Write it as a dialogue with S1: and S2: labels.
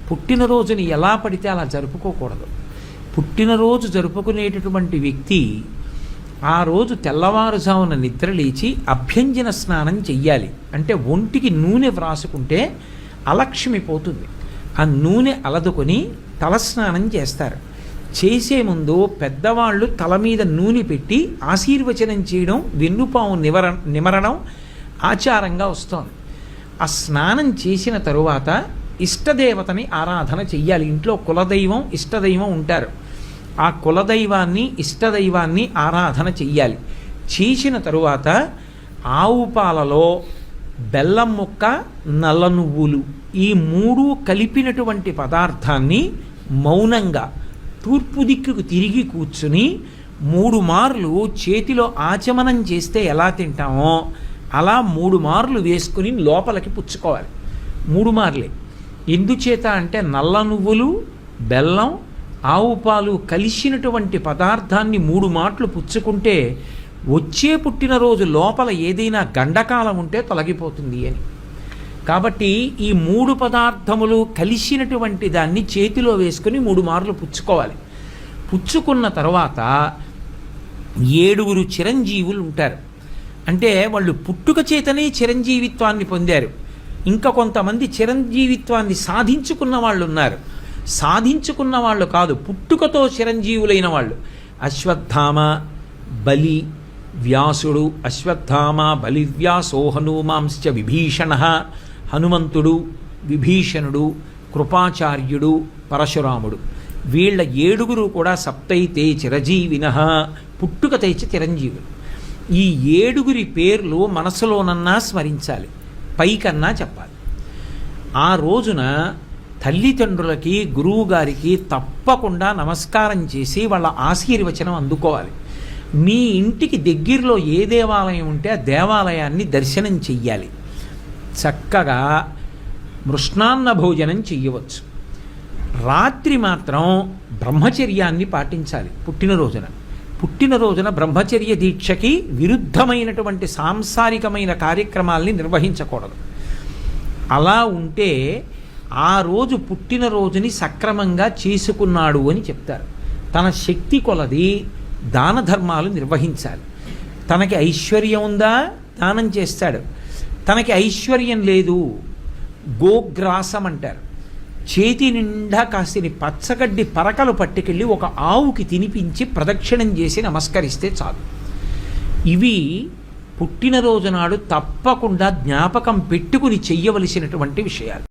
S1: పుట్టినరోజుని ఎలా పడితే అలా జరుపుకోకూడదు. పుట్టినరోజు జరుపుకునేటటువంటి వ్యక్తి ఆ రోజు తెల్లవారుజామున నిద్ర లేచి అభ్యంజన స్నానం చెయ్యాలి. అంటే ఒంటికి నూనె వ్రాసుకుంటే అలక్ష్మి పోతుంది. ఆ నూనె అలదుకొని తలస్నానం చేస్తారు. చేసే ముందు పెద్దవాళ్ళు తల మీద నూనె పెట్టి ఆశీర్వచనం చేయడం, వెన్నుపాము నిమరణం ఆచారంగా వస్తోంది. ఆ స్నానం చేసిన తరువాత ఇష్టదేవతని ఆరాధన చెయ్యాలి. ఇంట్లో కులదైవం ఇష్టదైవం ఉంటారు. ఆ కులదైవాన్ని ఇష్టదైవాన్ని ఆరాధన చెయ్యాలి. చేసిన తరువాత ఆవు పాలలో బెల్లం ముక్క, నల్ల నువ్వులు ఈ మూడు కలిపినటువంటి పదార్థాన్ని మౌనంగా తూర్పు దిక్కుకు తిరిగి కూర్చుని 3 మార్లు చేతిలో ఆచమనం చేస్తే ఎలా తింటామో అలా 3 మార్లు వేసుకుని లోపలికి పుచ్చుకోవాలి. 3 మార్లే. ఎందుచేత అంటే నల్ల నువ్వులు, బెల్లం, ఆవు పాలు కలిసినటువంటి పదార్థాన్ని 3 మాటలు పుచ్చుకుంటే వచ్చే పుట్టినరోజు లోపల ఏదైనా గండకాలం ఉంటే తొలగిపోతుంది అని. కాబట్టి ఈ 3 పదార్థములు కలిసినటువంటి దాన్ని చేతిలో వేసుకుని 3 మార్లు పుచ్చుకోవాలి. పుచ్చుకున్న తర్వాత 7 చిరంజీవులు ఉంటారు. అంటే వాళ్ళు పుట్టుక చేతనే చిరంజీవిత్వాన్ని పొందారు. ఇంకా కొంతమంది చిరంజీవిత్వాన్ని సాధించుకున్న వాళ్ళు ఉన్నారు. సాధించుకున్న వాళ్ళు కాదు, పుట్టుకతో చిరంజీవులైన వాళ్ళు. అశ్వత్థామ, బలి, వ్యాసుడు. అశ్వత్థామ బలివ్యాసో హనుమాంశ్చ విభీషణ. హనుమంతుడు, విభీషణుడు, కృపాచార్యుడు, పరశురాముడు. వీళ్ళ 7 కూడా సప్తైతే చిరజీవిన, పుట్టుకతే చిరంజీవులు. ఈ 7 పేర్లు మనసులోనన్నా స్మరించాలి, పైకన్నా చెప్పాలి. ఆ రోజున తల్లిదండ్రులకి, గురువు గారికి తప్పకుండా నమస్కారం చేసి వాళ్ళ ఆశీర్వచనం అందుకోవాలి. మీ ఇంటికి దగ్గరలో ఏ దేవాలయం ఉంటే ఆ దేవాలయాన్ని దర్శనం చెయ్యాలి. చక్కగా మృష్ణాన్న భోజనం చెయ్యవచ్చు. రాత్రి మాత్రం బ్రహ్మచర్యాన్ని పాటించాలి. పుట్టినరోజున బ్రహ్మచర్య దీక్షకి విరుద్ధమైనటువంటి సాంసారికమైన కార్యక్రమాల్ని నిర్వహించకూడదు. అలా ఉంటే ఆ రోజు పుట్టినరోజుని సక్రమంగా చేసుకున్నాడు అని చెప్తారు. తన శక్తి కొలది దాన ధర్మాలు నిర్వహించాలి. తనకి ఐశ్వర్యం ఉందా, దానం చేస్తాడు. తనకి ఐశ్వర్యం లేదు, గోగ్రాసం అంటారు. చేతి నిండా కాసిని పచ్చగడ్డి పరకలు పట్టుకెళ్ళి ఒక ఆవుకి తినిపించి ప్రదక్షిణం చేసి నమస్కరిస్తే చాలు. ఇవి పుట్టినరోజు నాడు తప్పకుండా జ్ఞాపకం పెట్టుకుని చెయ్యవలసినటువంటి విషయాలు.